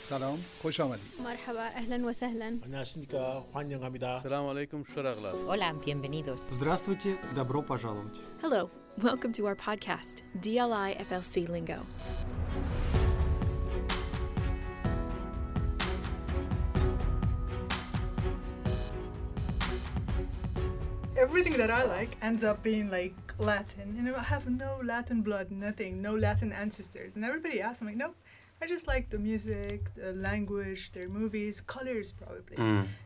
سلام، خوش آمدید. مرحبا، أهلا وسهلا. 안녕하십니까. 환영합니다. Assalamu alaikum, shuraglar. Hola, bienvenidos. Здравствуйте, добро пожаловать. Hello, welcome to our podcast, DLIFLC Lingo. Everything that I like ends up being like Latin. You know, I have no Latin blood, nothing, no Latin ancestors. And everybody asks, I'm like, no, I just like the music, the language, their movies, colors probably.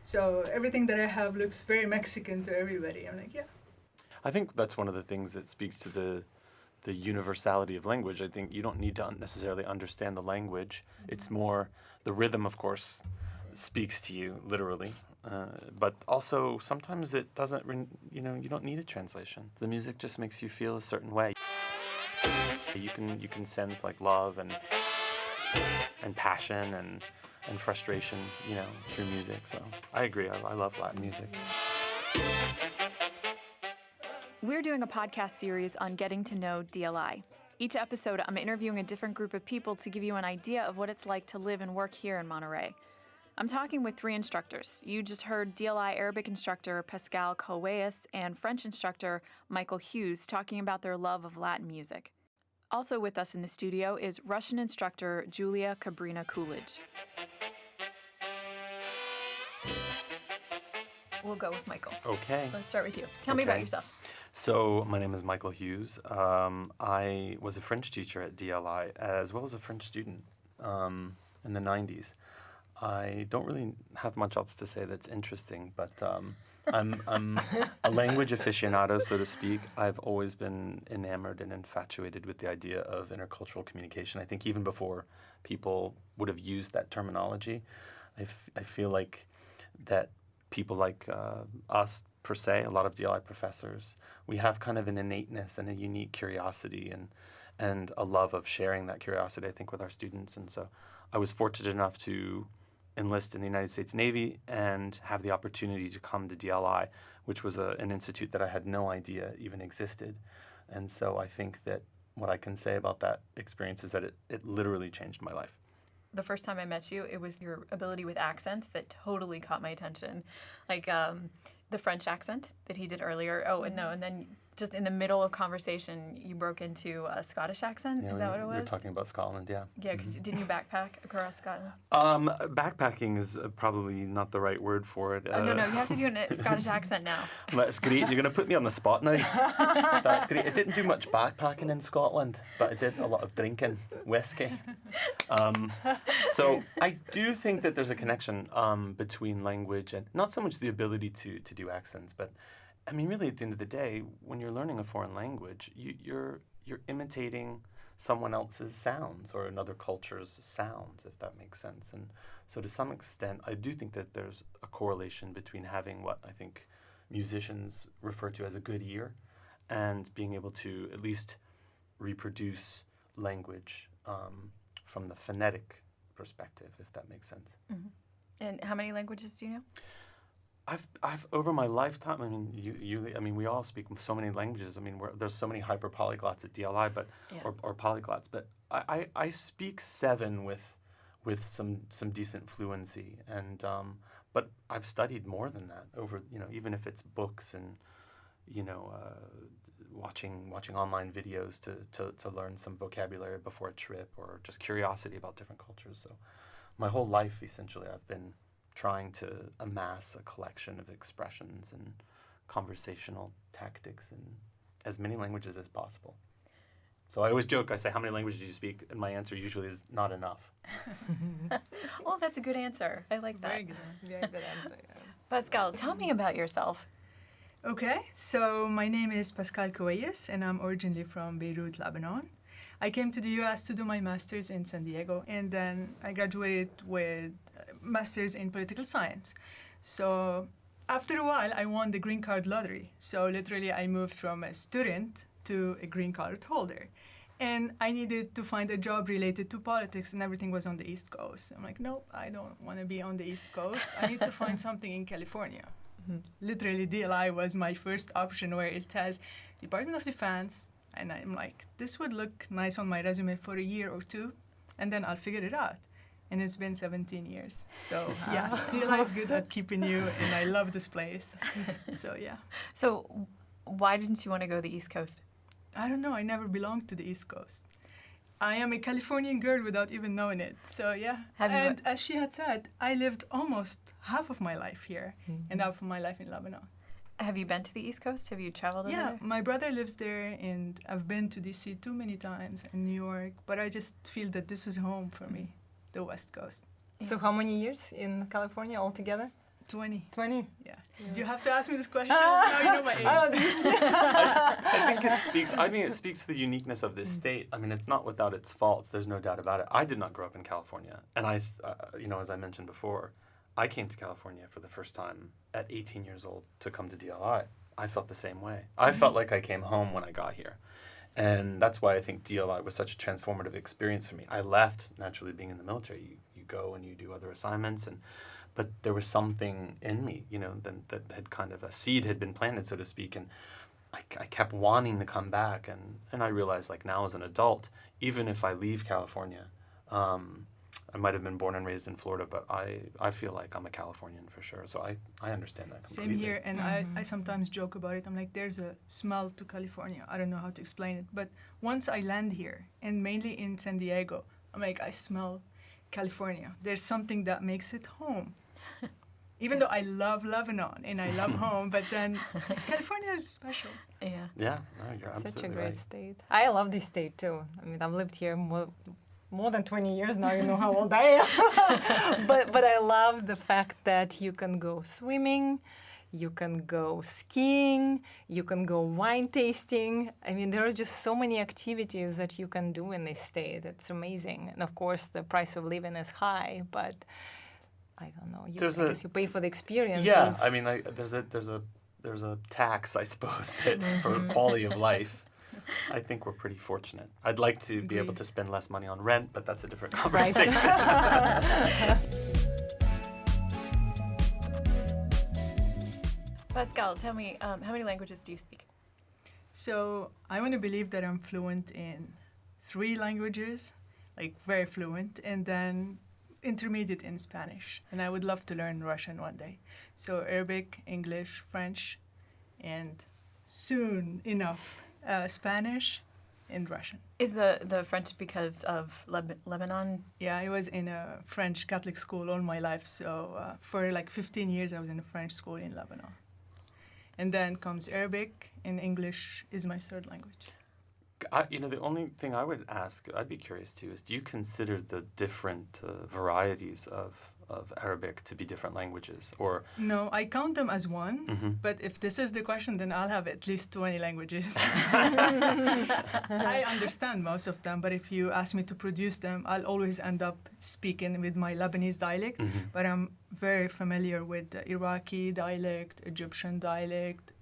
So everything that I have looks very Mexican to everybody. I'm like, yeah. I think that's one of the things that speaks to the universality of language. I think you don't need to necessarily understand the language. It's more the rhythm, of course, speaks to you literally. But also sometimes it doesn't, you don't need a translation. The music just makes you feel a certain way. You can sense like love and passion and frustration, through music. So I agree. I love Latin music. We're doing a podcast series on getting to know DLI. Each episode, I'm interviewing a different group of people to give you an idea of what it's like to live and work here in Monterey. I'm talking with 3 instructors. You just heard DLI Arabic instructor Pascal Coellas and French instructor Michael Hughes talking about their love of Latin music. Also with us in the studio is Russian instructor Julia Kabrina-Coolidge. We'll go with Michael. Okay. Let's start with you. Tell me about yourself. So my name is Michael Hughes. I was a French teacher at DLI as well as a French student in the 90s. I don't really have much else to say that's interesting, but I'm a language aficionado, so to speak. I've always been enamored and infatuated with the idea of intercultural communication. I think even before people would have used that terminology, I feel like that people like us, per se, a lot of DLI professors, we have kind of an innateness and a unique curiosity and a love of sharing that curiosity, I think, with our students. And so I was fortunate enough to enlist in the United States Navy and have the opportunity to come to DLI, which was an institute that I had no idea even existed. And so I think that what I can say about that experience is that it literally changed my life. The first time I met you, it was your ability with accents that totally caught my attention. Like the French accent that he did earlier. Oh, and no, and then just in the middle of conversation, you broke into a Scottish accent. Yeah, is that what it was? We were talking about Scotland, yeah. Yeah, because didn't you backpack across Scotland? Backpacking is probably not the right word for it. No, you have to do a Scottish accent now. That's great. You're going to put me on the spot now. That's great. I didn't do much backpacking in Scotland, but I did a lot of drinking whiskey. So I do think that there's a connection between language and not so much the ability to do accents, but I mean, really, at the end of the day, when you're learning a foreign language, you're imitating someone else's sounds or another culture's sounds, if that makes sense. And so to some extent, I do think that there's a correlation between having what I think musicians refer to as a good ear and being able to at least reproduce language from the phonetic perspective, if that makes sense. Mm-hmm. And how many languages do you know? I've over my lifetime. I mean, we all speak so many languages. I mean, there's so many hyper polyglots at DLI, but or polyglots. But I speak 7 with some decent fluency, and but I've studied more than that over even if it's books and watching online videos to learn some vocabulary before a trip or just curiosity about different cultures. So my whole life essentially I've been trying to amass a collection of expressions and conversational tactics in as many languages as possible. So I always joke, I say, how many languages do you speak? And my answer usually is not enough. Oh, that's a good answer. I like that. Very good answer. Yeah. Pascal, tell me about yourself. Okay, so my name is Pascal Coellas, and I'm originally from Beirut, Lebanon. I came to the U.S. to do my master's in San Diego, and then I graduated with master's in political science. So after a while, I won the green card lottery. So literally, I moved from a student to a green card holder. And I needed to find a job related to politics, and everything was on the East Coast. I'm like, nope, I don't want to be on the East Coast. I need to find something in California. Mm-hmm. Literally, DLI was my first option, where it says Department of Defense, and I'm like, this would look nice on my resume for a year or two, and then I'll figure it out. and it's been 17 years. So yes, DLI is good at keeping you, and I love this place. So yeah. So why didn't you want to go to the East Coast? I don't know. I never belonged to the East Coast. I am a Californian girl without even knowing it. So yeah. And as she had said, I lived almost half of my life here and half of my life in Lebanon. Have you been to the East Coast? Have you traveled over there? Yeah, my brother lives there, and I've been to DC too many times, in New York. But I just feel that this is home for me, the West Coast. So how many years in California altogether? 20. 20? Yeah. Do you have to ask me this question? Now you know my age. I think it speaks to the uniqueness of this state. I mean, it's not without its faults. There's no doubt about it. I did not grow up in California, and as I mentioned before, I came to California for the first time at 18 years old to come to DLI. I felt the same way. I felt like I came home when I got here, and that's why I think DLI was such a transformative experience for me. I left naturally being in the military. You go and you do other assignments, but there was something in me, that had kind of a seed had been planted, so to speak, and I kept wanting to come back, and I realized, like, now as an adult, even if I leave California, I might have been born and raised in Florida, but I feel like I'm a Californian for sure, so I understand that completely. Same here, and I sometimes joke about it. I'm like, there's a smell to California. I don't know how to explain it, but once I land here, and mainly in San Diego, I'm like, I smell California. There's something that makes it home. Even though I love Lebanon and I love home, but then California is special. Yeah. Yeah, no, you're absolutely Such a great right. state. I love this state too. I mean, I've lived here more than 20 years now. You know how old I am. but I love the fact that you can go swimming, you can go skiing, you can go wine tasting. I mean, there are just so many activities that you can do in this state. It's amazing. And of course, the price of living is high, but I don't know. I guess you pay for the experience. Yeah, I mean, there's a tax, I suppose, that for quality of life. I think we're pretty fortunate. I'd like to be able to spend less money on rent, but that's a different conversation. Pascal, tell me, how many languages do you speak? So I want to believe that I'm fluent in 3 languages, like very fluent, and then intermediate in Spanish. And I would love to learn Russian one day. So Arabic, English, French, and soon enough, Spanish and Russian. Is the French because of Lebanon? Yeah, I was in a French Catholic school all my life. So for like 15 years, I was in a French school in Lebanon. And then comes Arabic, and English is my 3rd language. The only thing I would ask, I'd be curious too, is do you consider the different varieties of Arabic to be different languages, or? No, I count them as one, but if this is the question, then I'll have at least 20 languages. I understand most of them, but if you ask me to produce them, I'll always end up speaking with my Lebanese dialect, but I'm very familiar with the Iraqi dialect, Egyptian dialect.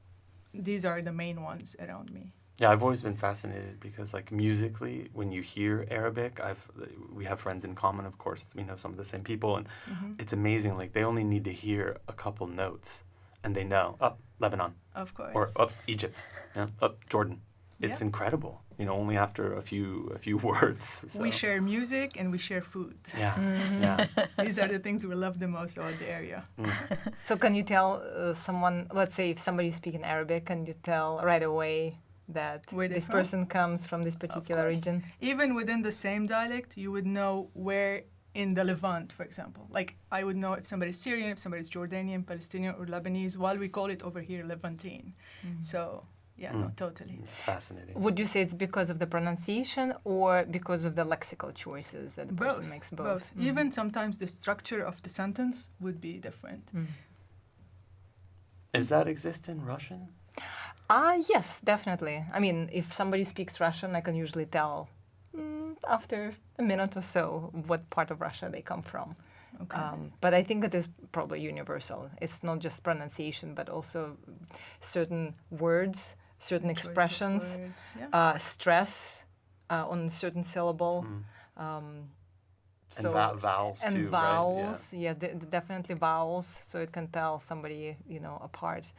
These are the main ones around me. Yeah, I've always been fascinated because, like, musically, when you hear Arabic, we have friends in common, of course. We know some of the same people, and it's amazing. Like, they only need to hear a couple notes, and they know, Lebanon. Of course. Or, Egypt. Jordan. It's incredible, only after a few words. So. We share music, and we share food. Yeah, yeah. These are the things we love the most about the area. So can you tell someone, let's say if somebody's speaking Arabic, can you tell right away that this person comes from this particular region? Even within the same dialect, you would know where in the Levant, for example. Like, I would know if somebody's Syrian, if somebody's Jordanian, Palestinian, or Lebanese, while we call it over here Levantine. So, yeah, no, totally. It's fascinating. Would you say it's because of the pronunciation or because of the lexical choices that the person makes? Both. Even sometimes the structure of the sentence would be different. Does that exist in Russian? Yes, definitely. I mean, if somebody speaks Russian, I can usually tell after a minute or so what part of Russia they come from. Okay. But I think it is probably universal. It's not just pronunciation, but also certain words, certain expressions, stress on a certain syllable. Vowels too, and vowels, right? yes, definitely vowels. So it can tell somebody, apart.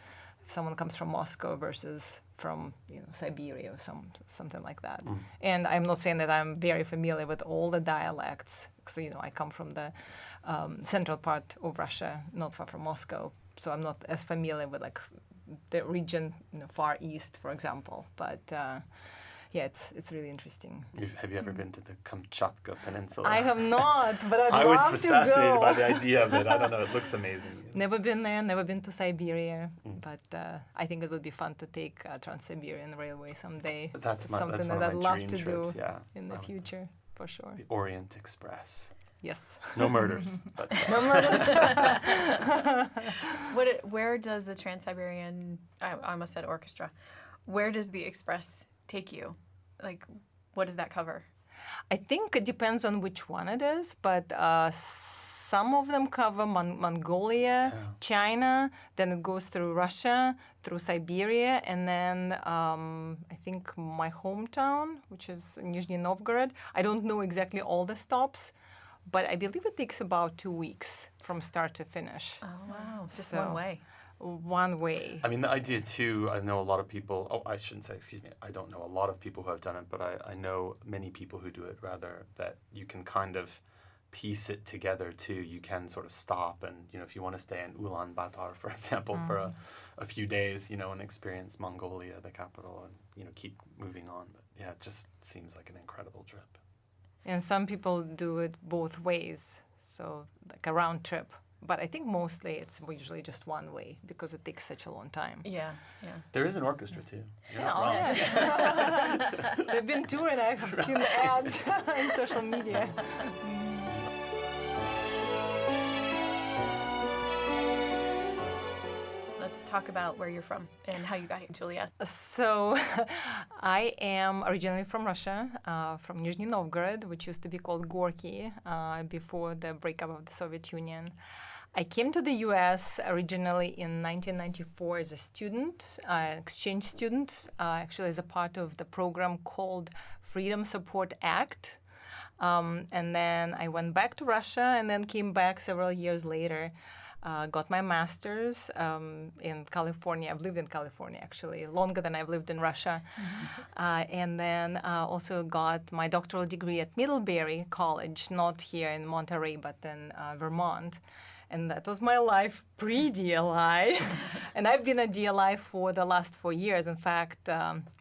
If someone comes from Moscow versus from Siberia or something like that. And I'm not saying that I'm very familiar with all the dialects because I come from the central part of Russia, not far from Moscow, so I'm not as familiar with like the region, Far East, for example. But yeah, it's really interesting. Have you ever been to the Kamchatka Peninsula? I have not, but I'd I love was to fascinated go. by the idea of it. I don't know, it looks amazing. Never been there, never been to Siberia, but I think it would be fun to take a Trans-Siberian Railway someday. That's It's something one that of I'd my love dream to trips. do Yeah, in the future, for sure. the Orient Express. Yes. No murders, but No murders. Where does the Trans-Siberian, I almost said orchestra, where does the express take you? Like, what does that cover? I think it depends on which one it is, but some of them cover Mongolia, China, then it goes through Russia, through Siberia, and then I think my hometown, which is Nizhny Novgorod. I don't know exactly all the stops, but I believe it takes about 2 weeks from start to finish. Oh, wow. Just So- one way. One way. I mean, the idea too, I know a lot of people, I shouldn't say, excuse me, I don't know a lot of people who have done it, but I know many people who do it, rather, that you can kind of piece it together too. You can sort of stop and, if you want to stay in Ulaanbaatar, for example, for a few days, and experience Mongolia, the capital, and, keep moving on. But yeah, it just seems like an incredible trip. And some people do it both ways, so like a round trip. But I think mostly it's usually just one way because it takes such a long time. Yeah, yeah. There is an orchestra too. You're not Oh, wrong. yeah. They've been touring. I have seen the ads on social media. Let's talk about where you're from and how you got here, Julia. So I am originally from Russia, from Nizhny Novgorod, which used to be called Gorky before the breakup of the Soviet Union. I came to the U.S. originally in 1994 as a student, exchange student, actually as a part of the program called Freedom Support Act. And then I went back to Russia and then came back several years later. Got my master's in California. I've lived in California, actually, longer than I've lived in Russia. And then also got my doctoral degree at Middlebury College, not here in Monterey, but in Vermont. And that was my life pre-DLI. And I've been at DLI for the last 4 years. In fact,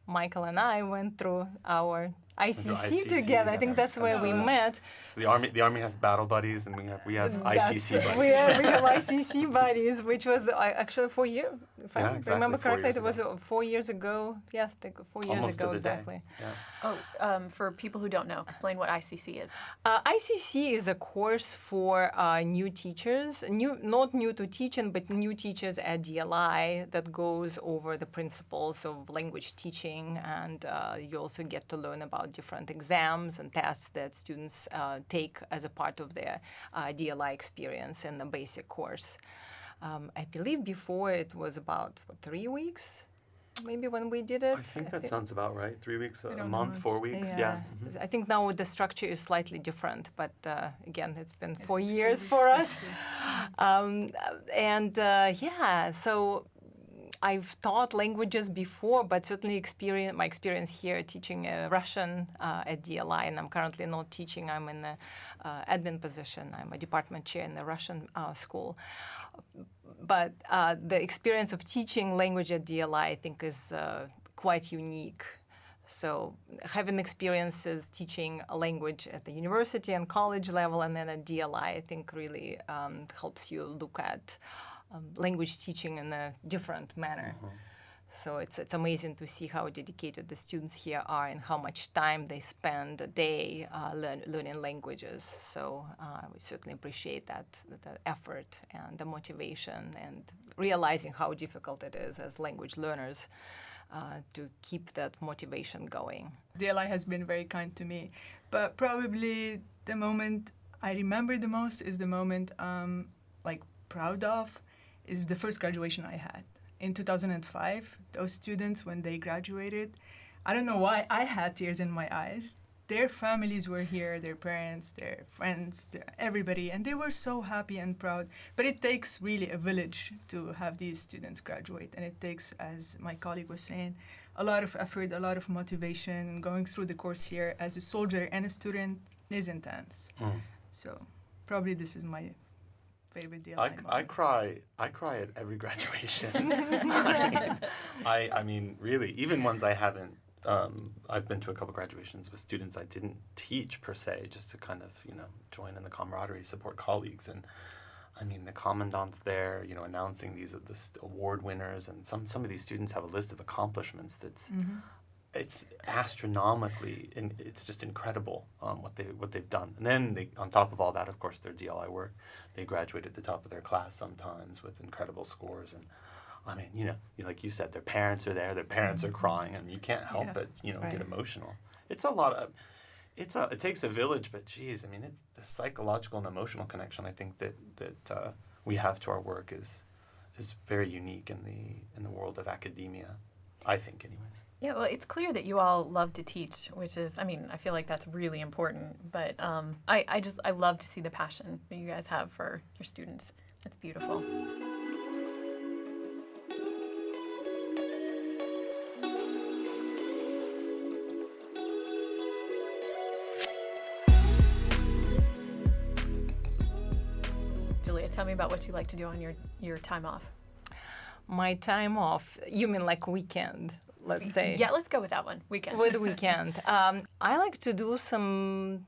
Michael and I went through our ICC together. I think that's where we met. So the army has battle buddies, and we have ICC buddies. We have ICC buddies, which was actually 4 years. If I exactly, remember 4 correctly, years it was ago. 4 years ago. Yes, 4 years Almost ago to the day. exactly. Yeah. Oh, for people who don't know, explain what ICC is. ICC is a course for new teachers, not new to teaching, but new teachers at DLI that goes over the principles of language teaching, and you also get to learn about different exams and tests that students take as a part of their DLI experience in the basic course. I believe before it was about 3 weeks, maybe when we did it. I think that sounds about right. 3 weeks, a don't month, know. 4 weeks. Yeah. Mhm. I think now the structure is slightly different, but again, it's been 4 it's years really for us. supposed So I've taught languages before, but certainly my experience here teaching Russian at DLI, and I'm currently not teaching. I'm in the admin position. I'm a department chair in the Russian school. But the experience of teaching language at DLI, I think, is quite unique. So having experiences teaching a language at the university and college level and then at DLI, I think really helps you look at language teaching in a different manner. So it's amazing to see how dedicated the students here are and how much time they spend a day learning languages. So we certainly appreciate that effort and the motivation and realizing how difficult it is as language learners to keep that motivation going. DLI has been very kind to me, but probably the moment I remember the most is the moment I'm proud of is the first graduation I had. In 2005, those students, when they graduated, I don't know why I had tears in my eyes. Their families were here, their parents, their friends, everybody, and they were so happy and proud. But it takes really a village to have these students graduate, and it takes, as my colleague was saying, a lot of effort, a lot of motivation. Going through the course here as a soldier and a student is intense. So probably this is my favorite DLI I cry at every graduation. I mean, really, even ones I haven't. I've been to a couple graduations with students I didn't teach per se, just to kind of, join in the camaraderie, support colleagues. And I mean, the commandant's there, announcing these award winners, and some of these students have a list of accomplishments that's it's astronomically, and it's just incredible what they've done. And then on top of all that, of course, their DLI work, they graduate at the top of their class sometimes with incredible scores. And I mean, like you said, their parents are there, their parents are crying, and you can't help but get emotional. It's a lot of, it takes a village, but geez, I mean, it's the psychological and emotional connection I think that we have to our work is very unique in the world of academia, I think, anyways. Yeah, well, it's clear that you all love to teach, which is, I mean, I feel like that's really important. But I love to see the passion that you guys have for your students. That's beautiful. Julia, tell me about what you like to do on your time off. My time off, you mean like weekend, let's say? Yeah, let's go with that one, weekend. With weekend. I like to do some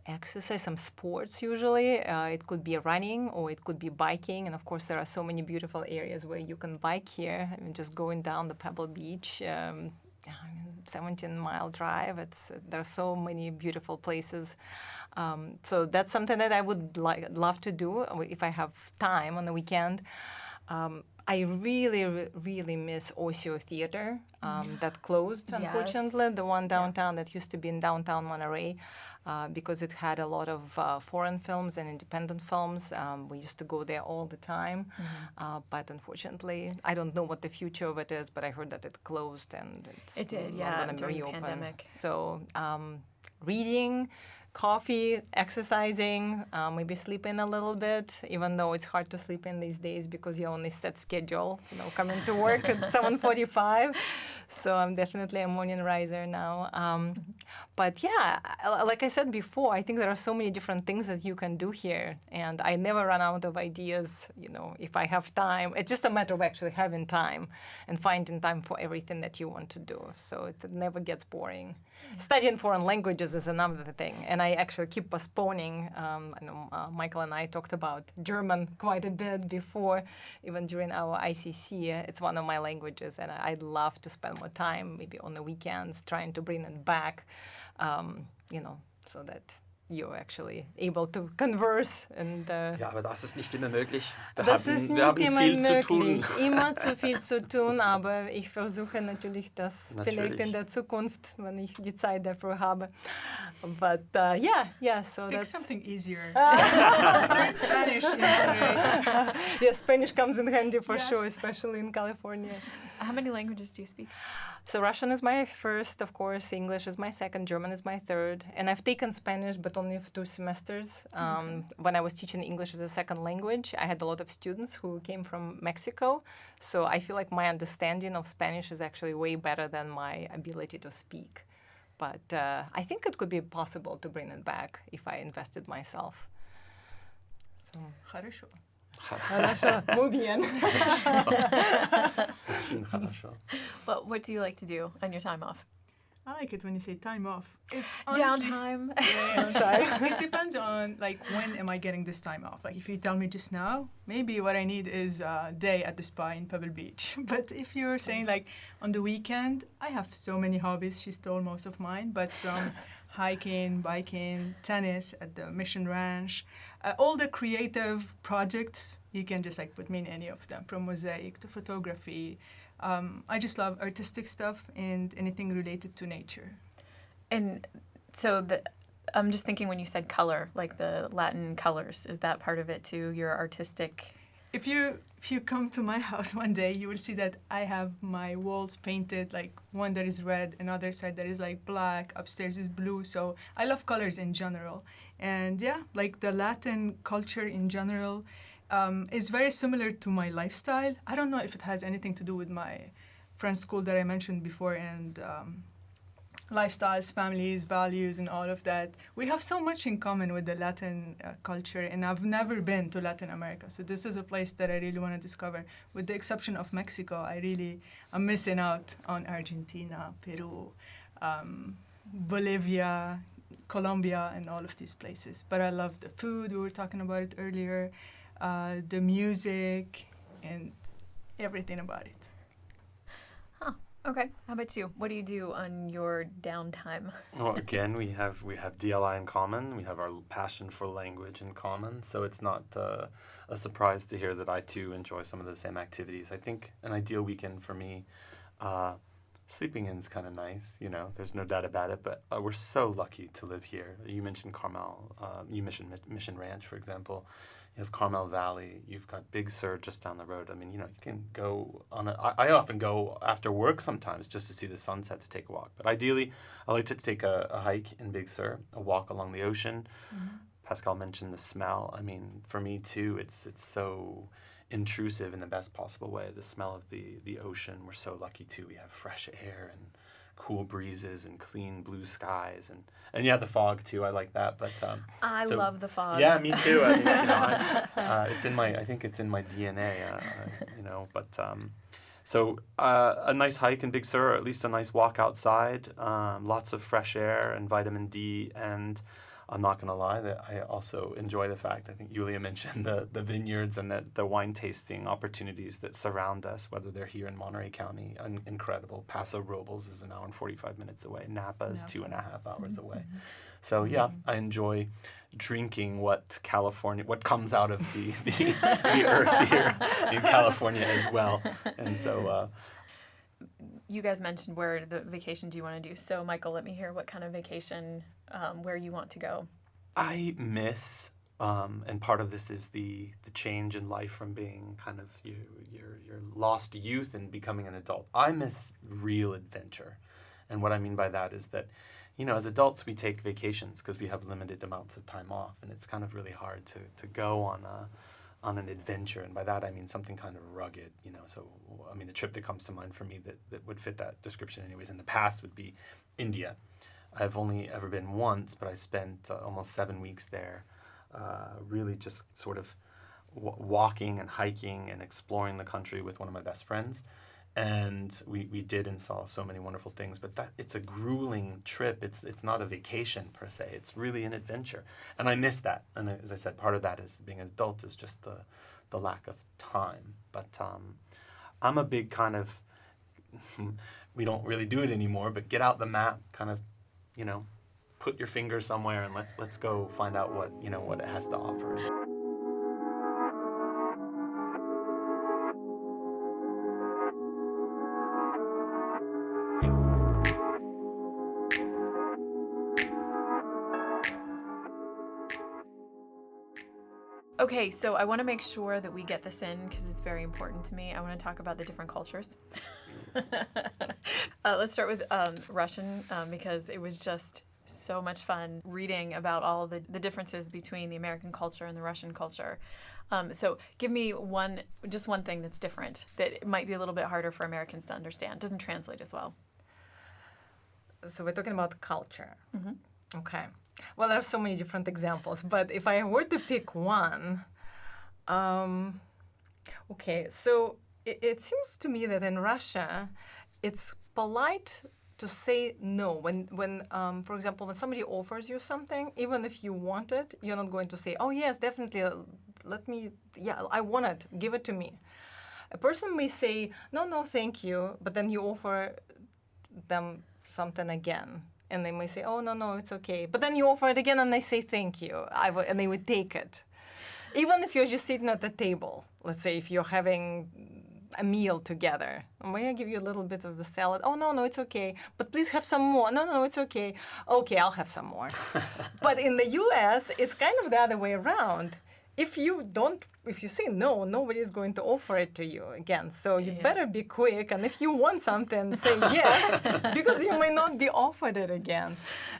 exercise, some sports usually. It could be running or it could be biking. And of course, there are so many beautiful areas where you can bike here. I mean, just going down the Pebble Beach, 17-mile drive. There are so many beautiful places. So that's something that I would love to do if I have time on the weekend. I really, really miss Osio Theater that closed, unfortunately, the one downtown that used to be in downtown Monterey, because it had a lot of foreign films and independent films. We used to go there all the time, but unfortunately, I don't know what the future of it is, but I heard that it closed and it's not going to reopen. Pandemic. So reading, coffee, exercising, maybe sleeping a little bit, even though it's hard to sleep in these days because you only set schedule, coming to work at 7:45. So I'm definitely a morning riser now. But yeah, like I said before, I think there are so many different things that you can do here. And I never run out of ideas, if I have time. It's just a matter of actually having time and finding time for everything that you want to do. So it never gets boring. Yeah. Studying foreign languages is another thing. And I actually keep postponing. I know Michael and I talked about German quite a bit before, even during our ICC. It's one of my languages, and I'd love to spend more time, maybe on the weekends, trying to bring it back, so that you're actually able to converse. And, ja, aber das ist nicht immer möglich. Das ist wir haben nicht viel immer zu tun. möglich. Immer zu viel zu tun, aber ich versuche natürlich das vielleicht in der Zukunft, wenn ich die Zeit dafür habe. But so Pick that's something easier. Learn Spanish. Yeah, Spanish comes in handy for Yes. sure, especially in California. How many languages do you speak? So Russian is my first, of course. English is my second. German is my third. And I've taken Spanish, but only for 2 semesters. When I was teaching English as a second language, I had a lot of students who came from Mexico. So I feel like my understanding of Spanish is actually way better than my ability to speak. But I think it could be possible to bring it back if I invested myself. So. Хорошо. Хорошо. Muy bien. Well, what do you like to do on your time off? I like it when you say time off. Honestly, Downtime. it depends on when am I getting this time off. Like if you tell me just now, maybe what I need is a day at the spa in Pebble Beach. But if you're saying on the weekend, I have so many hobbies. She stole most of mine, but from hiking, biking, tennis at the Mission Ranch, all the creative projects, you can just put me in any of them, from mosaic to photography. I just love artistic stuff and anything related to nature. And so I'm just thinking when you said color, like the Latin colors, is that part of it too, your artistic? If you come to my house one day, you will see that I have my walls painted, one that is red, another side that is black, upstairs is blue. So I love colors in general. And the Latin culture in general is very similar to my lifestyle. I don't know if it has anything to do with my French school that I mentioned before and lifestyles, families, values, and all of that. We have so much in common with the Latin culture, and I've never been to Latin America, so this is a place that I really want to discover. With the exception of Mexico, I'm missing out on Argentina, Peru, Bolivia, Colombia, and all of these places. But I love the food, we were talking about it earlier, the music, and everything about it. Okay. How about you? What do you do on your downtime? Well, again, we have DLI in common. We have our passion for language in common. So it's not a surprise to hear that I too enjoy some of the same activities. I think an ideal weekend for me, sleeping in is kind of nice. You know, there's no doubt about it. But we're so lucky to live here. You mentioned Carmel. You mentioned Mission Ranch, for example. You have Carmel Valley. You've got Big Sur just down the road. I mean, you know, you can go on I often go after work sometimes just to see the sunset, to take a walk. But ideally, I like to take a hike in Big Sur, a walk along the ocean. Mm-hmm. Pascal mentioned the smell. I mean, for me too, it's so intrusive in the best possible way. The smell of the ocean. We're so lucky too. We have fresh air and cool breezes and clean blue skies and yeah, the fog too. I like that. But I love the fog. Yeah, me too. I mean, you know, it's in my. I think it's in my DNA. You know, but so a nice hike in Big Sur, or at least a nice walk outside. Lots of fresh air and vitamin D. And I'm not going to lie that I also enjoy the fact, I think Yulia mentioned the vineyards and the wine tasting opportunities that surround us, whether they're here in Monterey County, incredible. Paso Robles is an hour and 45 minutes away. Napa is 2.5 hours away. So yeah, I enjoy drinking what comes out of the earth here in California as well. And so... You guys mentioned where the vacation do you want to do. So, Michael, let me hear what kind of vacation, where you want to go. I miss, and part of this is the change in life from being kind of your lost youth and becoming an adult. I miss real adventure. And what I mean by that is that, you know, as adults, we take vacations because we have limited amounts of time off. And it's kind of really hard to go on an adventure, and by that I mean something kind of rugged, you know. So, I mean, a trip that comes to mind for me that would fit that description anyways in the past would be India. I've only ever been once, but I spent almost 7 weeks there, really just sort of walking and hiking and exploring the country with one of my best friends. And we did and saw so many wonderful things, but it's a grueling trip. It's not a vacation per se. It's really an adventure, and I miss that. And as I said, part of that is being an adult is just the lack of time. But I'm a big kind of we don't really do it anymore, but get out the map, kind of, you know, put your finger somewhere and let's go find out what it has to offer. Okay, so I want to make sure that we get this in because it's very important to me. I want to talk about the different cultures. Let's start with Russian because it was just so much fun reading about all the differences between the American culture and the Russian culture. So give me just one thing that's different that might be a little bit harder for Americans to understand. Doesn't translate as well. So we're talking about culture. Mm-hmm. Okay. Well, there are so many different examples, but if I were to pick one, okay, so it seems to me that in Russia, it's polite to say no. When for example, when somebody offers you something, even if you want it, you're not going to say, oh, yes, definitely, I want it, give it to me. A person may say, no, thank you, but then you offer them something again. And they may say, oh, no, it's okay. But then you offer it again and they say, thank you. And they would take it. Even if you're just sitting at the table, let's say if you're having a meal together. May I give you a little bit of the salad? Oh, no, it's okay. But please have some more. No, it's okay. Okay, I'll have some more. But in the U.S., it's kind of the other way around. if you say no, nobody is going to offer it to you again. So you better be quick. And if you want something, say yes, because you may not be offered it again.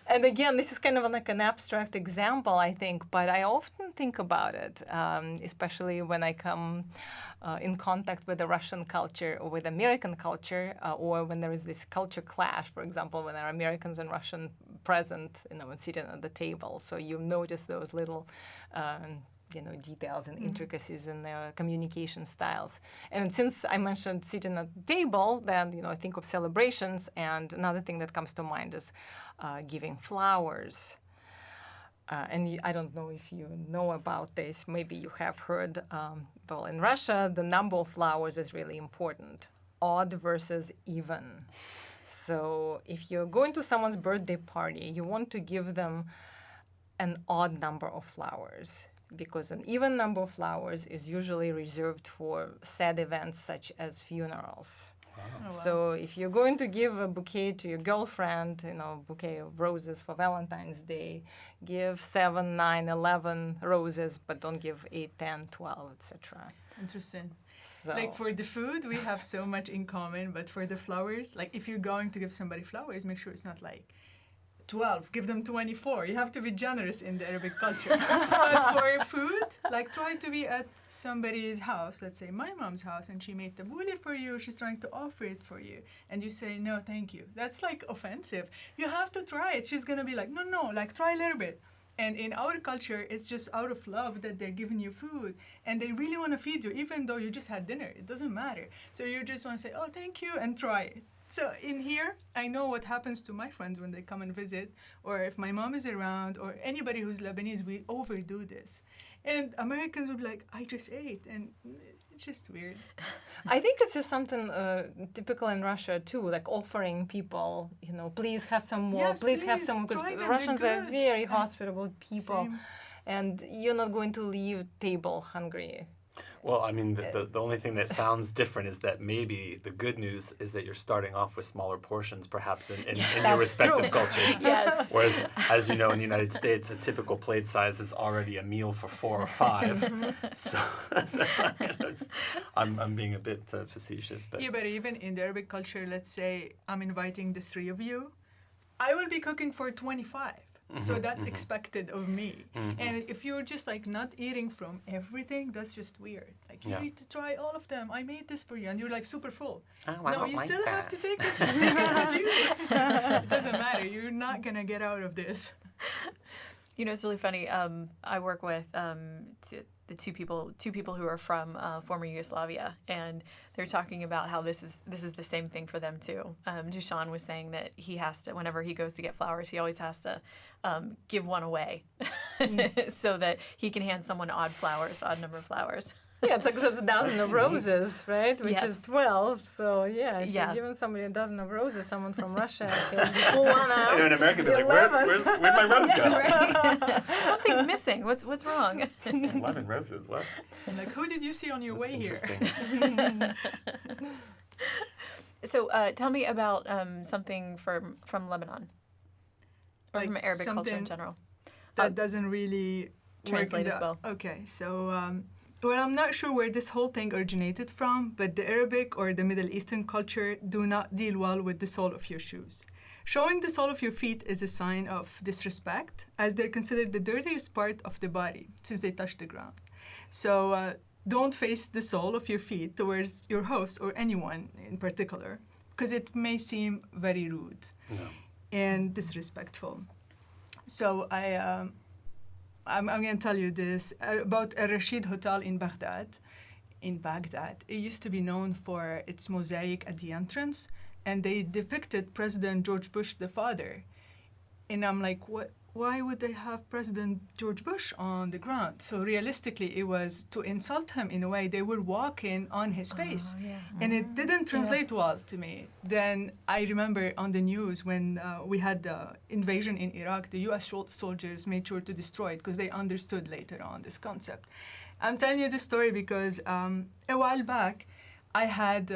And again, this is kind of like an abstract example, I think, but I often think about it, especially when I come in contact with the Russian culture or with American culture, or when there is this culture clash, for example, when there are Americans and Russian present, and sitting at the table. So you notice those little details and intricacies in their communication styles. And since I mentioned sitting at the table, then I think of celebrations, and another thing that comes to mind is giving flowers. And I don't know if you know about this. Maybe you have heard. Well, in Russia, the number of flowers is really important. Odd versus even. So if you're going to someone's birthday party, you want to give them an odd number of flowers, because an even number of flowers is usually reserved for sad events such as funerals. Wow. Oh, wow. So if you're going to give a bouquet to your girlfriend, a bouquet of roses for Valentine's Day, give 7, 9, 11 roses, but don't give 8, 10, 12, etc. Interesting. So, Like for the food, we have so much in common, but for the flowers, like if you're going to give somebody flowers, make sure it's not like 12, give them 24. You have to be generous in the Arabic culture. But for food, like try to be at somebody's house, let's say my mom's house, and she made tabbouleh for you, she's trying to offer it for you, and you say, no, thank you. That's like offensive. You have to try it. She's gonna be like, no, like try a little bit. And in our culture, it's just out of love that they're giving you food, and they really want to feed you, even though you just had dinner. It doesn't matter. So you just want to say, oh, thank you, and try it. So in here, I know what happens to my friends when they come and visit, or if my mom is around, or anybody who's Lebanese, we overdo this. And Americans would be like, I just ate, and it's just weird. I think it's just something typical in Russia too, like offering people, please have some more, Yes, please have please, some more, try because them, Russians they're are good. very hospitable people, Same. and you're not going to leave table hungry. Well, I mean, the only thing that sounds different is that maybe the good news is that you're starting off with smaller portions, perhaps in your respective cultures. Yes. Whereas, as you know, in the United States, a typical plate size is already a meal for 4 or 5. So I'm being a bit facetious, but Yeah, but even in the Arabic culture, let's say I'm inviting the 3 of you, I will be cooking for 25. So that's expected of me. And if you're just like not eating from everything, that's just weird. Like you need to try all of them. I made this for you, and you're like super full. No, you still have to take this. Take it with you. It doesn't matter. You're not gonna get out of this. It's really funny. I work with the two people who are from former Yugoslavia, and they're talking about how this is the same thing for them too. Dushan was saying that he has to, whenever he goes to get flowers, he always has to give one away so that he can hand someone odd number of flowers. Yeah, it's like a dozen of roses, right? Which Yes. is 12. So yeah, if you're giving somebody a dozen of roses, someone from Russia, pull one out. I know in America they're like, where'd my rose go? Something's missing. What's wrong? 11 roses, what? And like, who did you see on your That's way here? interesting. So tell me about something from Lebanon, or Like from Arabic culture in something general. That doesn't really Translate work as well. Okay, so well, I'm not sure where this whole thing originated from, but the Arabic or the Middle Eastern culture do not deal well with the sole of your shoes. Showing the sole of your feet is a sign of disrespect, as they're considered the dirtiest part of the body since they touch the ground. So don't face the sole of your feet towards your host or anyone in particular, because it may seem very rude and disrespectful. So I'm going to tell you this about a Rashid Hotel in Baghdad. In Baghdad, it used to be known for its mosaic at the entrance, and they depicted President George Bush, the father. And I'm like, what? Why would they have President George Bush on the ground? So realistically, it was to insult him in a way. They were walking on his face. And it didn't translate well to me. Then I remember on the news when we had the invasion in Iraq, the US soldiers made sure to destroy it because they understood later on this concept. I'm telling you this story because a while back, I had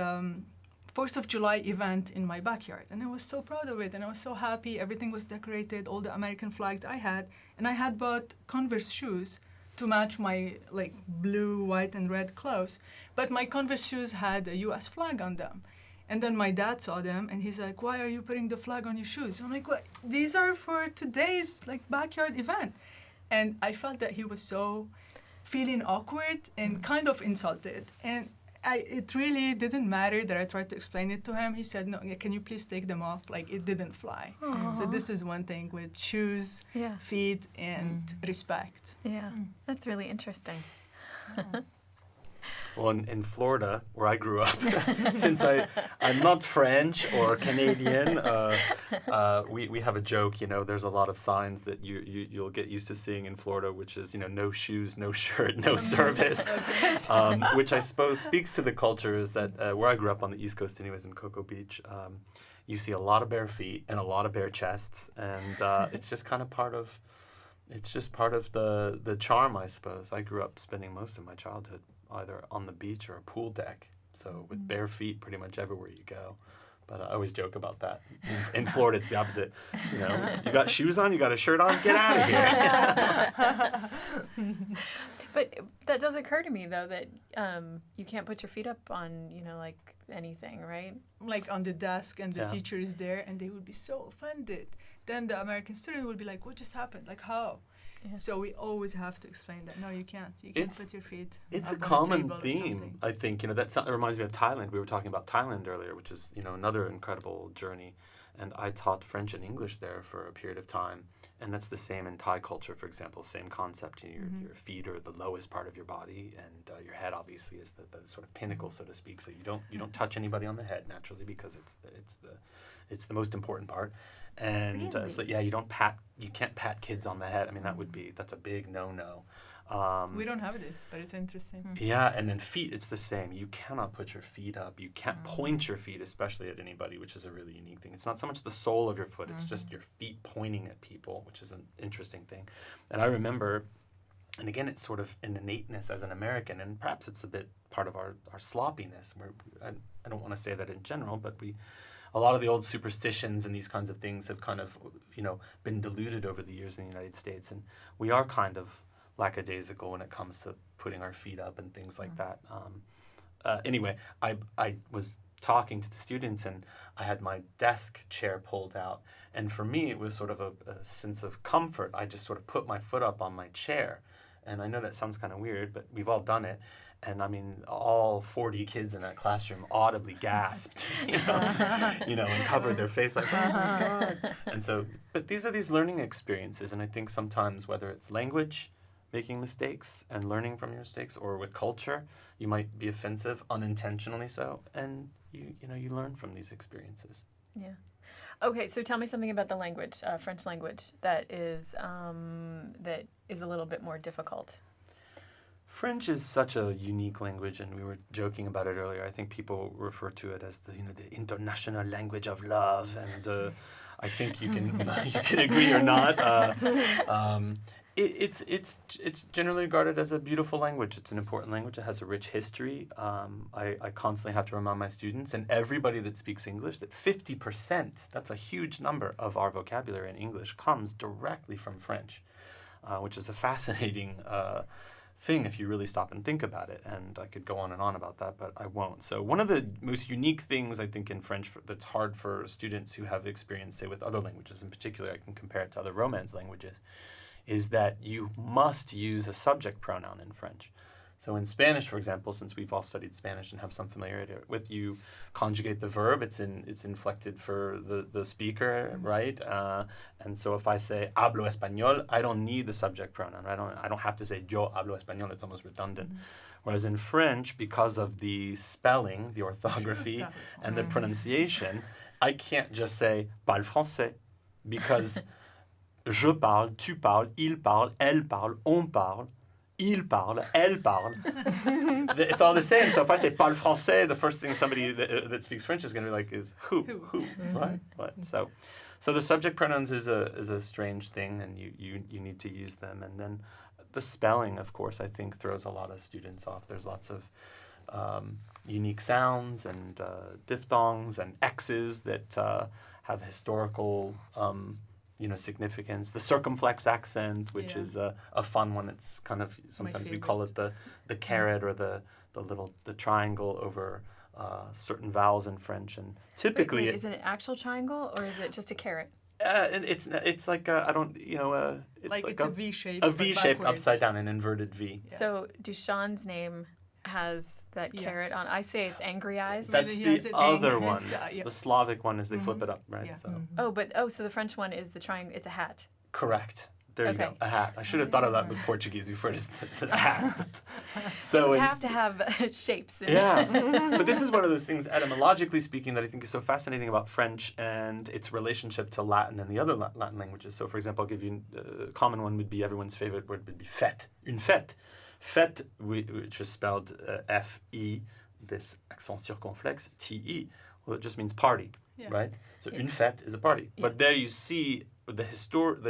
4th of July event in my backyard, and I was so proud of it, and I was so happy. Everything was decorated, all the American flags I had, and I had bought Converse shoes to match my like blue, white, and red clothes. But my Converse shoes had a U.S. flag on them. And then my dad saw them, and he's like, "Why are you putting the flag on your shoes?" I'm like, "What? These are for today's like backyard event." And I felt that he was so feeling awkward and kind of insulted. And it really didn't matter that I tried to explain it to him. He said, "No, can you please take them off? Like, it didn't fly." So this is one thing with shoes, feet, and respect. Yeah, that's really interesting. Well, in Florida, where I grew up, since I'm not French or Canadian, we have a joke, there's a lot of signs that you'll get used to seeing in Florida, which is, no shoes, no shirt, no service, which I suppose speaks to the culture is that where I grew up on the East Coast anyways, in Cocoa Beach, you see a lot of bare feet and a lot of bare chests, and it's just kind of part of the charm, I suppose. I grew up spending most of my childhood either on the beach or a pool deck, so with bare feet pretty much everywhere you go. But I always joke about that. In Florida, it's the opposite. You got shoes on, you got a shirt on, get out of here. But that does occur to me, though, that you can't put your feet up on, like anything, right? Like on the desk, and the teacher is there, and they would be so offended. Then the American student would be like, "What just happened? Like, how?" Yeah. So we always have to explain that. No, you can't. You can't put your feet. It's up a on common the table theme, I think. That reminds me of Thailand. We were talking about Thailand earlier, which is another incredible journey. And I taught French and English there for a period of time, and that's the same in Thai culture, for example. Same concept. Your feet are the lowest part of your body, and your head obviously is the sort of pinnacle, so to speak. So you don't touch anybody on the head naturally because it's the most important part. And really? You can't pat kids on the head. I mean, that's a big no-no. We don't have this, but it's interesting. Yeah, and then feet, it's the same. You cannot put your feet up. You can't point your feet, especially at anybody, which is a really unique thing. It's not so much the sole of your foot, it's just your feet pointing at people, which is an interesting thing. And I remember, and again, it's sort of an innateness as an American, and perhaps it's a bit part of our sloppiness. I don't want to say that in general, but a lot of the old superstitions and these kinds of things have kind of, been diluted over the years in the United States, and we are kind of lackadaisical when it comes to putting our feet up and things like that. Anyway, I was talking to the students, and I had my desk chair pulled out, and for me it was sort of a sense of comfort. I just sort of put my foot up on my chair, and I know that sounds kind of weird, but we've all done it. And I mean, all 40 kids in that classroom audibly gasped, and covered their face like, "Oh my God!" And so, but these are these learning experiences, and I think sometimes whether it's language, making mistakes and learning from your mistakes, or with culture, you might be offensive unintentionally so, and you learn from these experiences. Yeah. Okay, so tell me something about the language, French language, that is a little bit more difficult. French is such a unique language, and we were joking about it earlier. I think people refer to it as the international language of love, and I think you can agree or not. It's generally regarded as a beautiful language. It's an important language. It has a rich history. I constantly have to remind my students and everybody that speaks English that 50%, that's a huge number of our vocabulary in English, comes directly from French, which is a fascinating thing if you really stop and think about it. And I could go on and on about that, but I won't. So one of the most unique things I think in French that's hard for students who have experience, say, with other languages, in particular I can compare it to other Romance languages, is that you must use a subject pronoun in French. So in Spanish, for example, since we've all studied Spanish and have some familiarity with, you conjugate the verb, it's inflected for the speaker, right? And so if I say hablo español, I don't need the subject pronoun. I don't have to say yo hablo español. It's almost redundant. Whereas in French, because of the spelling, the orthography, and the pronunciation, I can't just say parle français, because je parle, tu parles, il parle, elle parle, on parle, il parle, elle parle. It's all the same. So if I say parle français, the first thing somebody that speaks French is going to be like is who, right? What? So the subject pronouns is a strange thing, and you need to use them. And then the spelling, of course, I think throws a lot of students off. There's lots of unique sounds and diphthongs and X's that have historical significance. The circumflex accent, which Yeah. is a fun one. It's kind of, sometimes we call it the caret or the triangle over certain vowels in French. And typically, Wait, is it an actual triangle or is it just a carrot? and it's like it's Like it's a V shape. a but V shape backwards. upside down, an inverted V. Yeah. So Dushan's name has that Yes. carrot on. I say it's angry eyes. That's He has the it other hanging. one. It's the- yeah. The Slavic one is they flip it up, right? Yeah. So So the French one is the triangle. It's a hat. correct. There you Okay. go. A hat. I should have thought of that with Portuguese before it's a hat. But, so Things in- have to have shapes. yeah, but this is one of those things, etymologically speaking, that I think is so fascinating about French and its relationship to Latin and the other Latin languages. So, for example, I'll give you a common one would be everyone's favorite word would be fête. Une fête. Fête, which is spelled F-E, this accent circonflexe, T-E. Well, it just means party, Yeah. right? So, une fête is a party. But there you see the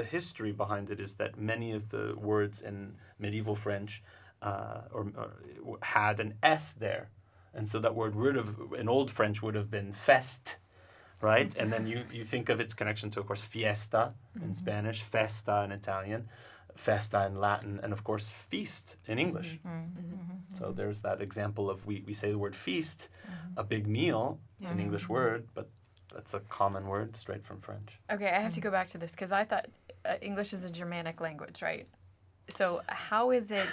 history behind it is that many of the words in medieval French or had an S there. And so that word in Old French would have been fest, right? And then you think of its connection to, of course, fiesta in Spanish, festa in Italian, festa in Latin, and of course, feast in English. So there's that example of we say the word feast, a big meal. It's an English word, but that's a common word straight from French. Okay, I have to go back to this because I thought English is a Germanic language, right? So how is it?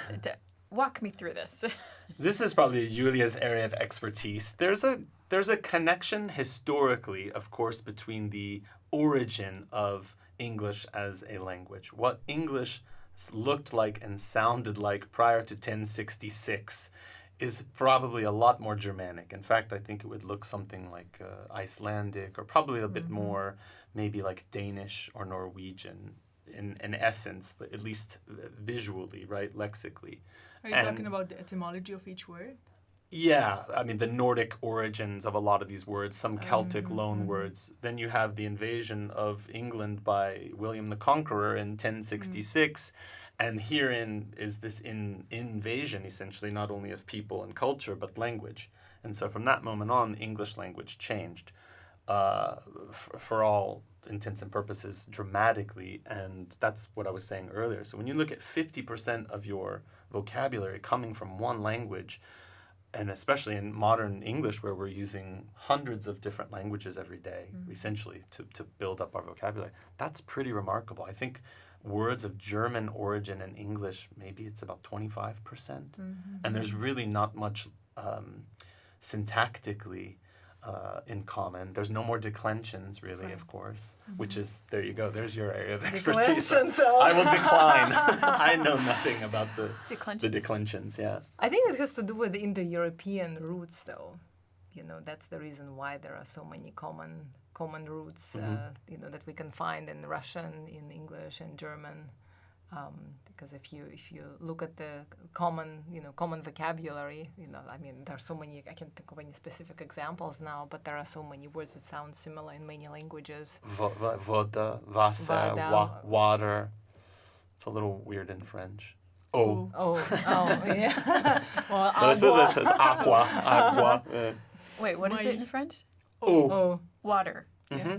Walk me through this. This is probably Julia's area of expertise. There's a connection historically, of course, between the origin of English as a language. What English looked like and sounded like prior to 1066 is probably a lot more Germanic. In fact, I think it would look something like Icelandic or probably a bit more maybe like Danish or Norwegian in essence, at least visually, right, lexically. Are you talking about the etymology of each word? Yeah, I mean the Nordic origins of a lot of these words, some Celtic loan words. Then you have the invasion of England by William the Conqueror in 1066. And herein is this invasion, essentially, not only of people and culture, but language. And so from that moment on, English language changed for all intents and purposes dramatically. And that's what I was saying earlier. So when you look at 50% of your vocabulary coming from one language, and especially in modern English, where we're using hundreds of different languages every day, essentially, to build up our vocabulary, that's pretty remarkable. I think words of German origin in English, maybe it's about 25%. And there's really not much syntactically in common. There's no more declensions, really, of course, which is, there you go, there's your area of expertise. I will decline. I know nothing about the declensions, yeah. I think it has to do with the Indo-European roots, though. That's the reason why there are so many common roots, that we can find in Russian, in English, and German. Because if you look at the common vocabulary, I mean, there are so many. I can't think of any specific examples now, but there are so many words that sound similar in many languages. Voda, Wasser, water. It's a little weird in French. Oh, Yeah. Well, no, this says aqua. Wait, what is it in French? Oh. Water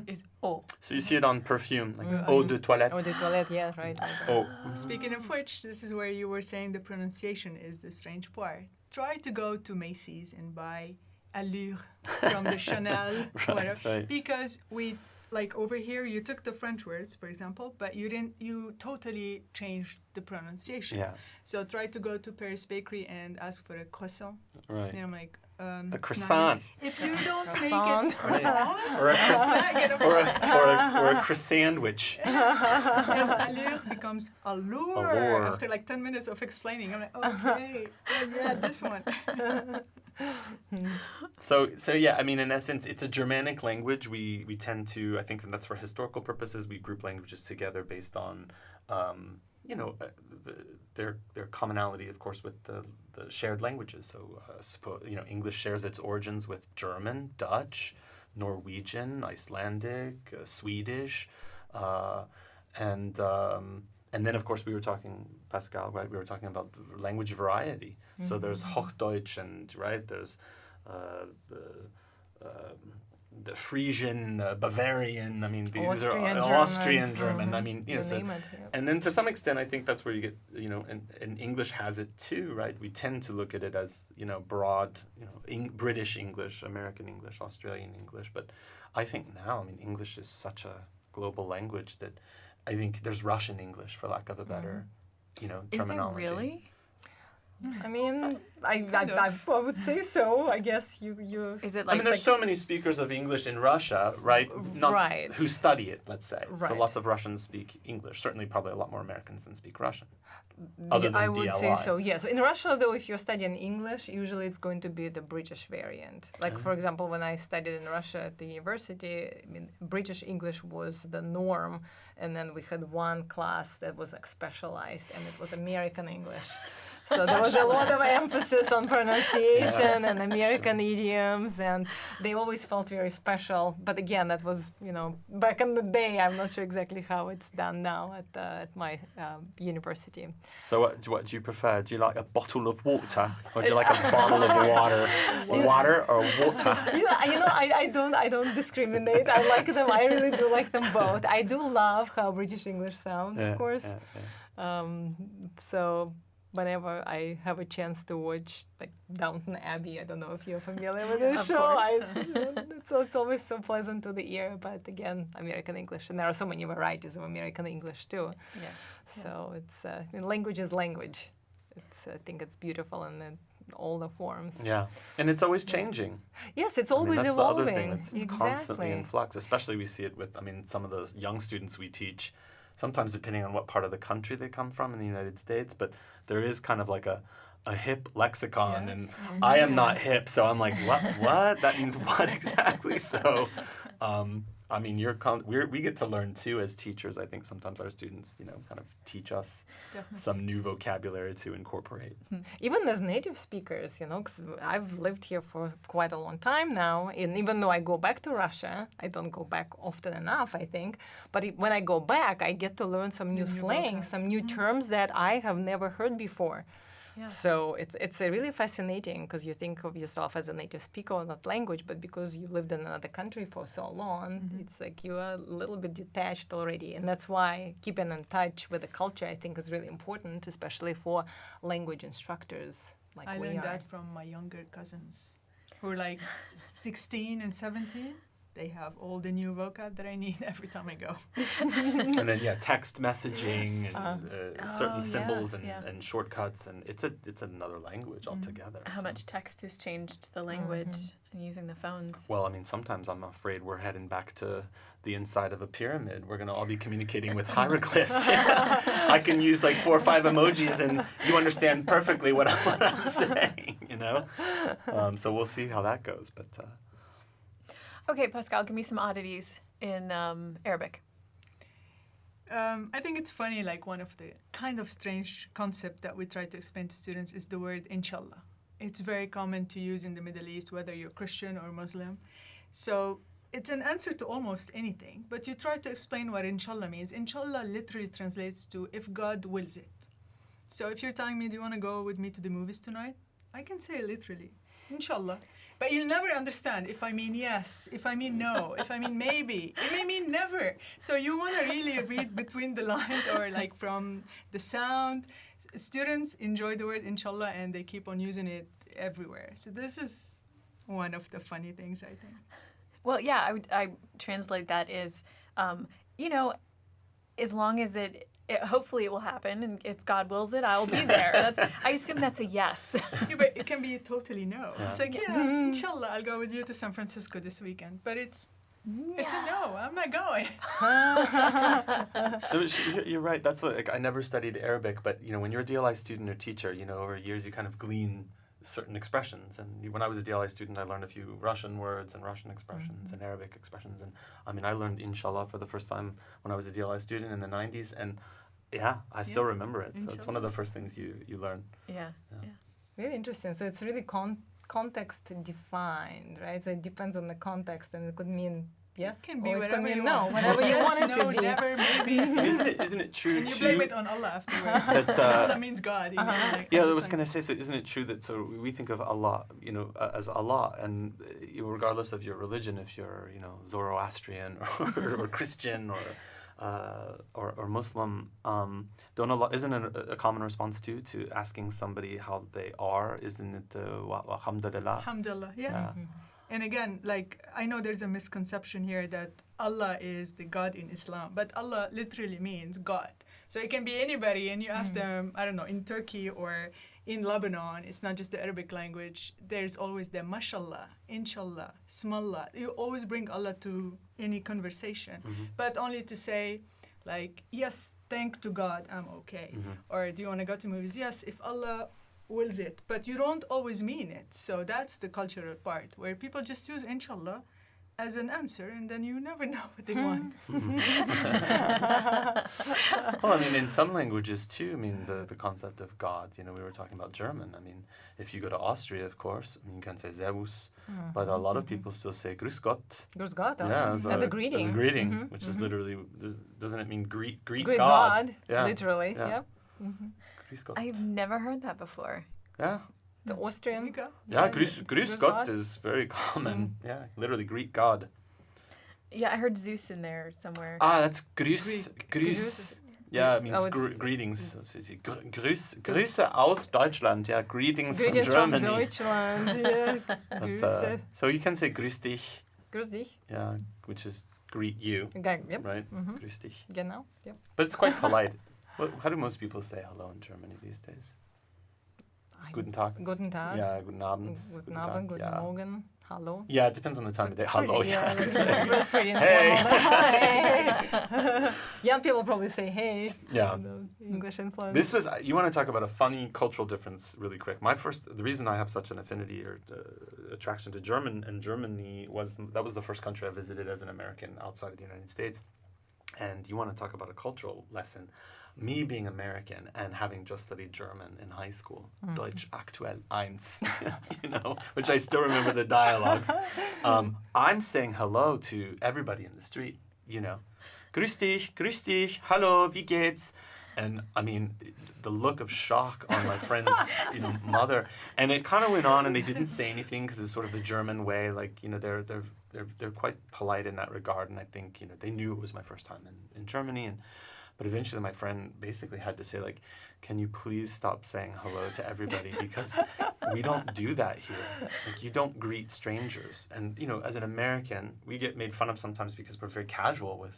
is eau. So you see it on perfume, like eau de toilette. Eau de toilette, yeah, right. Oh. Speaking of which, this is where you were saying the pronunciation is the strange part. Try to go to Macy's and buy Allure from the Chanel, whatever. Right. Because over here, you took the French words, for example, but you totally changed the pronunciation. Yeah. So try to go to Paris Bakery and ask for a croissant. Right. And I'm like, A croissant. if you don't make it croissant, Or a it's not gonna fly. or a croissandwich. And allure becomes allure Allure. after like 10 minutes of explaining. I'm like, okay, yeah, this one. So yeah, I mean, in essence, it's a Germanic language. We tend to, I think, and that's for historical purposes, we group languages together based on, their commonality, of course, with the shared languages. So, English shares its origins with German, Dutch, Norwegian, Icelandic, Swedish, and then, of course, we were talking, Pascal, right? We were talking about language variety. So there's Hochdeutsch, and right there's the Frisian, Bavarian. I mean, these Austrian, are German. Austrian, German. I mean, you know, so, name it. Yeah. and then to some extent, I think that's where you get, you know, and English has it too, right? We tend to look at it as, you know, broad, you know, British English, American English, Australian English. But I think now, I mean, English is such a global language that I think there's Russian English, for lack of a better, you know, terminology. Is there really? I mean, I would say so. I guess you. Is it I like? mean, there's so many speakers of English in Russia, right? Right. Who study it, let's say. So Right. lots of Russians speak English. Certainly, probably a lot more Americans than speak Russian. Other than I would say DLI. so, yes. In Russia, though, if you're studying English, usually it's going to be the British variant. Like, for example, when I studied in Russia at the university, I mean, British English was the norm, and then we had one class that was like specialized, and it was American English. So there was a lot of emphasis on pronunciation and American idioms, and they always felt very special. But again, that was, you know, back in the day. I'm not sure exactly how it's done now at my university. So what do you prefer? Do you like a bottle of water, or do you like a bottle of water? Water or water? I don't discriminate. I like them. I really do like them both. I do love how British English sounds, of course. So whenever I have a chance to watch like Downton Abbey, I don't know if you're familiar with this Of show. course. It's always so pleasant to the ear. But again, American English, and there are so many varieties of American English too. Yeah. So it's language is language. I think it's beautiful in all the forms. Yeah, and it's always changing. Yes, it's I mean, always that's evolving. the other thing. It's constantly in Exactly. flux. Especially we see it with, I mean, some of those young students we teach. Sometimes depending on what part of the country they come from in the United States, but there is kind of like a hip lexicon, and I am not hip, so I'm like, what? That means what exactly? So, I mean, we get to learn too as teachers. I think sometimes our students, you know, kind of teach us some new vocabulary to incorporate. Even as native speakers, you know, 'cause I've lived here for quite a long time now, and even though I go back to Russia, I don't go back often enough, I think, but when I go back, I get to learn some new slang, some new terms that I have never heard before. Yeah. So it's really fascinating because you think of yourself as a native speaker of that language, but because you lived in another country for so long, it's like you are a little bit detached already. And that's why keeping in touch with the culture, I think, is really important, especially for language instructors like I we learned are. that from my younger cousins who are like 16 and 17. They have all the new vocab that I need every time I go. And then text messaging and certain yeah, symbols and, yeah. and shortcuts, and it's another language altogether. How so. much text has changed the language and using the phones? Well, I mean, sometimes I'm afraid we're heading back to the inside of a pyramid. We're going to all be communicating with hieroglyphs. I can use like 4 or 5 emojis, and you understand perfectly what I'm saying, you know? So we'll see how that goes, but... Okay, Pascal, give me some oddities in Arabic. I think it's funny, like one of the kind of strange concept that we try to explain to students is the word inshallah. It's very common to use in the Middle East, whether you're Christian or Muslim. So it's an answer to almost anything, but you try to explain what inshallah means. Inshallah literally translates to if God wills it. So if you're telling me, do you want to go with me to the movies tonight? I can say literally, inshallah. But you'll never understand if I mean yes, if I mean no, if I mean maybe. It may mean never. So you want to really read between the lines or like from the sound. Students enjoy the word inshallah and they keep on using it everywhere. So this is one of the funny things, I think. Well, yeah, I translate that as, you know, as long as hopefully it will happen, and if God wills it, I'll be there. I assume that's a yes. Yeah, but it can be totally no. It's like, inshallah, I'll go with you to San Francisco this weekend. But it's a no, I'm not going. You're right. That's what, like, I never studied Arabic, but you know, when you're a DLI student or teacher, you know, over years you kind of glean certain expressions. And when I was a DLI student, I learned a few Russian words and Russian expressions and Arabic expressions. And I mean, I learned inshallah for the first time when I was a DLI student in the 90s. And yeah, I still remember it. So it's one of the first things you learn. Yeah. Very interesting. So it's really context defined, right? So it depends on the context, and it could mean yes. Can be or it whatever you no, want. whatever you Yes, want it no, to be. never, maybe. Isn't it true And you too? blame it on Allah afterwards. That, Allah means God. You know, like, Yeah, I all was the going time. to say, so isn't it true that so we think of Allah, as Allah, and regardless of your religion, if you're, Zoroastrian or Christian or Muslim, isn't it a common response to asking somebody how they are? Isn't it alhamdulillah? Alhamdulillah, yeah. Yeah. And again, like, I know there's a misconception here that Allah is the God in Islam, but Allah literally means God. So it can be anybody, and you ask them, I don't know, in Turkey or in Lebanon, it's not just the Arabic language, there's always the mashallah, inshallah, smallah. You always bring Allah to any conversation, but only to say, like, yes, thank to God, I'm okay. Or do you want to go to movies? Yes, if Allah wills it, but you don't always mean it. So that's the cultural part where people just use inshallah as an answer, and then you never know what they want. Well, I mean, in some languages too, I mean, the concept of God, we were talking about German. I mean, if you go to Austria, of course, you can say Servus, but a lot of people still say Grüß Gott. Grüß Gott, Yeah, as a greeting. As a greeting, which is literally, doesn't it mean greet Greet God? God, Yeah. literally, Yeah. yeah. Grüß Gott. I've never heard that before. Yeah. The There you Austrian. go. Yeah, Grüß Grüß Gott Gott. is very common. Yeah, literally greet God. Yeah, I heard Zeus in there somewhere. That's Grüß. Grüß. Yeah, it means Oh, it's- greetings. So it's Grüße aus Deutschland. Yeah, greetings from Greetings from Germany. Deutschland. Yeah. But, Grüße. so you can say Grüß dich. Grüß dich. Yeah, which is greet you, Yep. right? Grüß dich. Genau. Yep. But it's quite polite. How do most people say hello in Germany these days? Guten Tag. Guten Tag. Yeah, guten Abend. Guten Abend, guten yeah. Morgen. Hello. Yeah, it depends on the time of day. Hello, yeah. That's pretty Hey. informal. Hey. Young people probably say hey. Yeah. English influence. This was, you want to talk about a funny cultural difference really quick. The reason I have such an affinity or attraction to Germany was that was the first country I visited as an American outside of the United States. And you want to talk about a cultural lesson. Me being American and having just studied German in high school, Deutsch aktuell 1, which I still remember the dialogues. I'm saying hello to everybody in the street, Grüß dich, hallo, wie geht's? And I mean, the look of shock on my friend's, mother, and it kind of went on, and they didn't say anything because it's sort of the German way. Like, they're quite polite in that regard, and I think they knew it was my first time in Germany, but eventually my friend basically had to say, like, can you please stop saying hello to everybody, because we don't do that here. Like, you don't greet strangers. And, as an American, we get made fun of sometimes because we're very casual with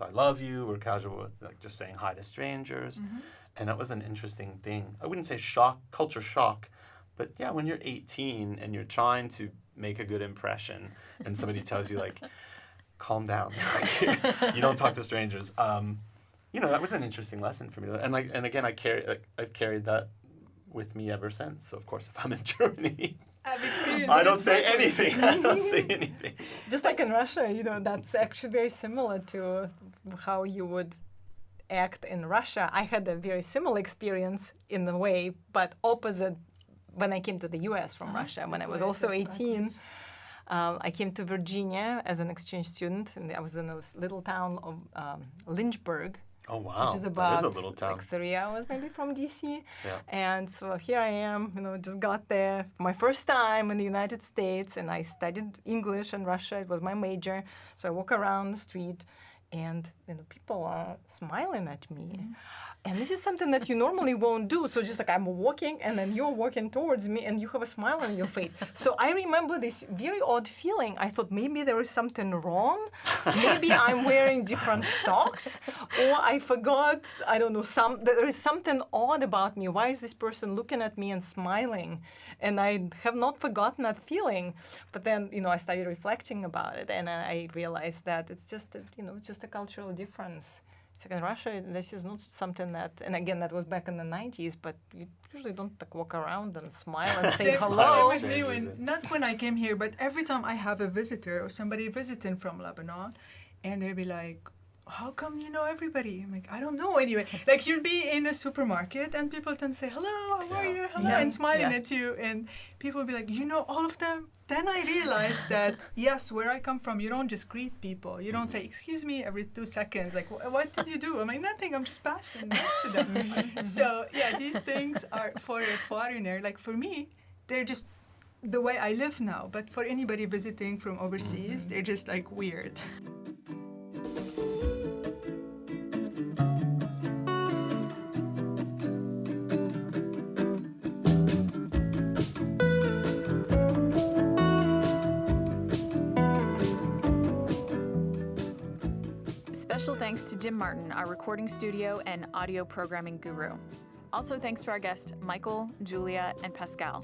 I love you, we're casual with like just saying hi to strangers. And that was an interesting thing. I wouldn't say culture shock, but yeah, when you're 18 and you're trying to make a good impression and somebody tells you, like, calm down, you don't talk to strangers. That was an interesting lesson for me. And again, I've carried that with me ever since. So of course, if I'm in Germany, I've experienced I don't this say backwards. anything. I don't say anything. Just like in Russia, that's actually very similar to how you would act in Russia. I had a very similar experience in a way, but opposite when I came to the US from Russia, when I was also 18. I came to Virginia as an exchange student, and I was in a little town of Lynchburg. Oh wow, Which is about that is a little town. like 3 hours maybe from DC. Yeah. And so here I am, just got there my first time in the United States, and I studied English in Russia. It was my major. So I walk around the street, and people are smiling at me. And this is something that you normally won't do. So just like I'm walking, and then you're walking towards me, and you have a smile on your face. So I remember this very odd feeling. I thought maybe there is something wrong. Maybe I'm wearing different socks, or I forgot, I don't know, there is something odd about me. Why is this person looking at me and smiling? And I have not forgotten that feeling. But then, I started reflecting about it, and I realized that it's just a cultural difference. So in Russia, this is not something that, and again, that was back in the 90s, but you usually don't walk around and smile and say Same hello. with me, not when I came here, but every time I have a visitor or somebody visiting from Lebanon, and they'll be like, how come you know everybody? I'm like, I don't know anyway. Like you'll be in a supermarket and people tend to say, hello, how are you? Hello, Yeah. and smiling Yeah. at you. And people will be like, you know all of them? Then I realized that, yes, where I come from, you don't just greet people. You don't say, excuse me, every 2 seconds. Like, what did you do? I'm like, nothing, I'm just passing next to them. So, yeah, these things are, for a foreigner, like for me, they're just the way I live now. But for anybody visiting from overseas, they're just like weird. Special thanks to Jim Martin, our recording studio and audio programming guru. Also thanks to our guests Michael, Julia, and Pascal.